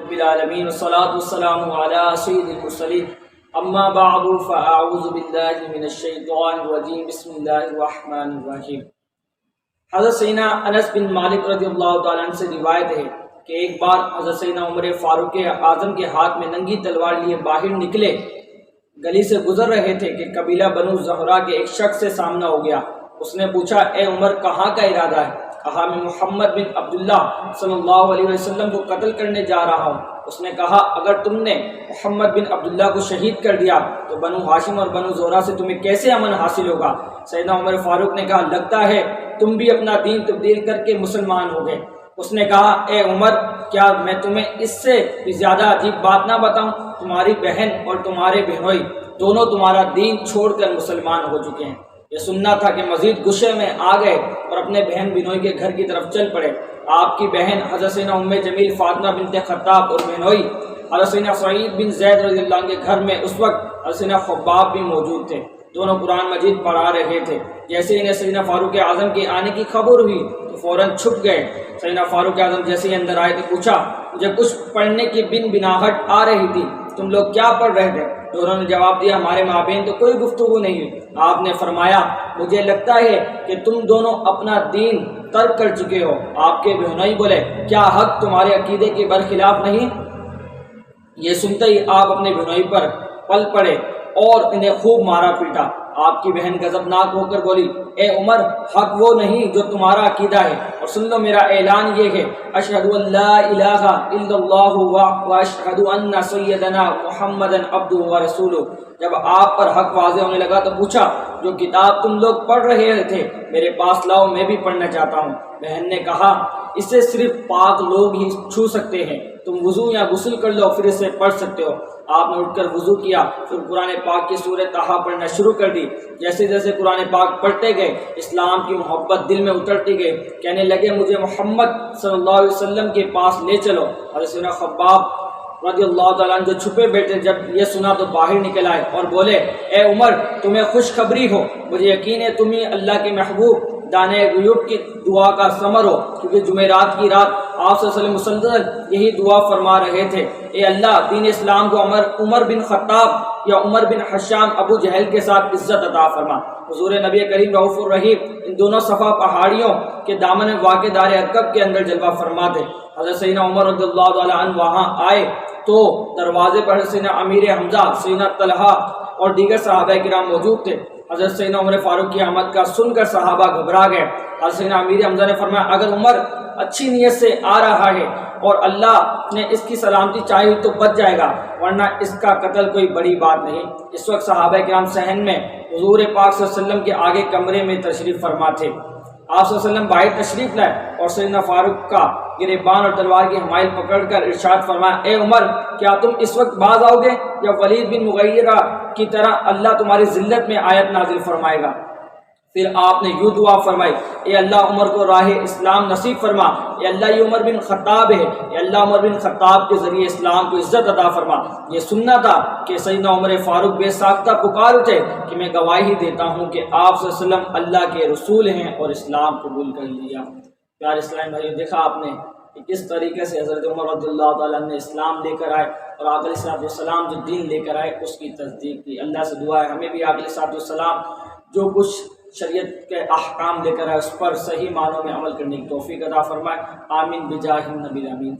رب العالمین والصلاة والسلام علی سید المرسلین اما بعد فاعوذ باللہ من الشیطان الرجیم بسم اللہ الرحمن الرحیم۔ حضرت سیدنا انس بن مالک رضی اللہ تعالیٰ عنہ سے روایت ہے کہ ایک بار حضرت سیدنا عمر فاروق اعظم کے ہاتھ میں ننگی تلوار لیے باہر نکلے، گلی سے گزر رہے تھے کہ قبیلہ بنو زہرہ کے ایک شخص سے سامنا ہو گیا۔ اس نے پوچھا، اے عمر کہاں کا ارادہ ہے؟ کہا، میں محمد بن عبداللہ صلی اللہ علیہ وسلم کو قتل کرنے جا رہا ہوں۔ اس نے کہا، اگر تم نے محمد بن عبداللہ کو شہید کر دیا تو بنو ہاشم اور بنو زہرہ سے تمہیں کیسے امن حاصل ہوگا؟ سیدنا عمر فاروق نے کہا، لگتا ہے تم بھی اپنا دین تبدیل کر کے مسلمان ہو گئے۔ اس نے کہا، اے عمر کیا میں تمہیں اس سے بھی زیادہ عجیب بات نہ بتاؤں؟ تمہاری بہن اور تمہارے بہنوئی دونوں تمہارا دین چھوڑ کر مسلمان ہو چکے ہیں۔ یہ سننا تھا کہ مزید غصے میں آ گئے اور اپنے بہن بنوئی کے گھر کی طرف چل پڑے۔ آپ کی بہن حضرت سیدنا ام جمیل فاطمہ بنت خطاب اور بہنوئی حضرت سیدنا سعید بن زید رضی اللہ عنہ کے گھر میں اس وقت حضرت سیدنا خباب بھی موجود تھے۔ دونوں قرآن مجید پڑھا رہے تھے۔ جیسے انہیں سیدنا فاروق اعظم کے آنے کی خبر ہوئی تو فوراً چھپ گئے۔ سیدنا فاروق اعظم جیسے ہی اندر آئے تو پوچھا، مجھے کچھ پڑھنے کی بناہٹ آ رہی تھی، تم لوگ کیا پڑھ رہے تھے؟ تو انہوں نے جواب دیا، ہمارے مابین تو کوئی گفتگو نہیں ہوئی۔ آپ نے فرمایا، مجھے لگتا ہے کہ تم دونوں اپنا دین ترک کر چکے ہو۔ آپ کے بہنوئی بولے، کیا حق تمہارے عقیدے کے برخلاف نہیں؟ یہ سنتے ہی آپ اپنے بہنوئی پر پل پڑے اور انہیں خوب مارا پیٹا۔ آپ کی بہن غضبناک ہو کر بولی، اے عمر، حق وہ نہیں جو تمہارا عقیدہ ہے، اور سن لو میرا اعلان یہ ہے، اشہد ان لا الہ الا اللہ و اشہد ان سیدنا محمد عبدہ و رسولہ۔ جب آپ پر حق واضح ہونے لگا تو پوچھا، جو کتاب تم لوگ پڑھ رہے تھے میرے پاس لاؤ، میں بھی پڑھنا چاہتا ہوں۔ بہن نے کہا، اسے صرف پاک لوگ ہی چھو سکتے ہیں، تم وضو یا غسل کر لو پھر اسے پڑھ سکتے ہو۔ آپ نے اٹھ کر وضو کیا، پھر قرآن پاک کی سورہ طٰہٰ پڑھنا شروع کر دی۔ جیسے جیسے قرآن پاک پڑھتے گئے اسلام کی محبت دل میں اترتی گئی۔ کہنے لگے، مجھے محمد صلی اللہ علیہ وسلم کے پاس لے چلو۔ حضرت سیدنا خباب رضی اللہ تعالیٰ عنہ جو چھپے بیٹھے جب یہ سنا تو باہر نکل آئے اور بولے، اے عمر، تمہیں خوشخبری ہو، مجھے یقین ہے تم ہی اللہ کے محبوب دانے غیوب کی دعا کا ثمر ہو، کیونکہ جمعرات کی رات آپ صلی اللہ علیہ وسلم مسلسل یہی دعا فرما رہے تھے، اے اللہ دین اسلام کو عمر بن خطاب یا عمر بن حشام ابو جہل کے ساتھ عزت عطا فرما۔ حضور نبی کریم رؤوف الرحیم ان دونوں صفا پہاڑیوں کے دامن میں واقع دار ارکب کے اندر جلوہ فرما تھے۔ حضرت سیدنا عمر رضی اللہ تعالیٰ عنہ وہاں آئے تو دروازے پر سیدنا امیر حمزہ، سیدنا طلحہ اور دیگر صحابہ کرام موجود تھے۔ حضرت سیدنا عمر فاروق کی آمد کا سن کر صحابہ گھبرا گئے۔ حضرت سیدنا امیر حمزہ نے فرمایا، اگر عمر اچھی نیت سے آ رہا ہے اور اللہ نے اس کی سلامتی چاہی تو بچ جائے گا، ورنہ اس کا قتل کوئی بڑی بات نہیں۔ اس وقت صحابہ کرام صحن میں حضور پاک صلی اللہ علیہ وسلم کے آگے کمرے میں تشریف فرما تھے۔ آپ صلی اللہ علیہ وسلم باہر تشریف لائے اور سیدنا فاروق کا گریبان اور تلوار کی حمائل پکڑ کر ارشاد فرمایا، اے عمر، کیا تم اس وقت باز آؤ گے یا ولید بن مغیرہ کی طرح اللہ تمہاری ذلت میں آیت نازل فرمائے گا؟ پھر آپ نے یوں دعا فرمائی، اے اللہ عمر کو راہ اسلام نصیب فرما، اے اللہ یہ عمر بن خطاب ہے، اے اللہ عمر بن خطاب کے ذریعے اسلام کو عزت عطا فرما۔ یہ سننا تھا کہ سیدنا عمر فاروق بے ساختہ پکار اٹھے کہ میں گواہی دیتا ہوں کہ آپ صلی اللہ علیہ وسلم اللہ کے رسول ہیں اور اسلام قبول کر لیا۔ پیارے اسلام بھائیو، دیکھا آپ نے کہ کس طریقے سے حضرت عمر رضی اللہ تعالیٰ نے اسلام لے کر آئے اور آقا علیہ الصلوۃ والسلام جو دین لے کر آئے اس کی تصدیق کی۔ اللہ سے دعا ہے ہمیں بھی آقا علیہ الصلوۃ والسلام جو کچھ شریعت کے احکام لے کر آئے اس پر صحیح معنوں میں عمل کرنے کی توفیق عطا فرمائے۔ آمین بجاہ النبی الامین۔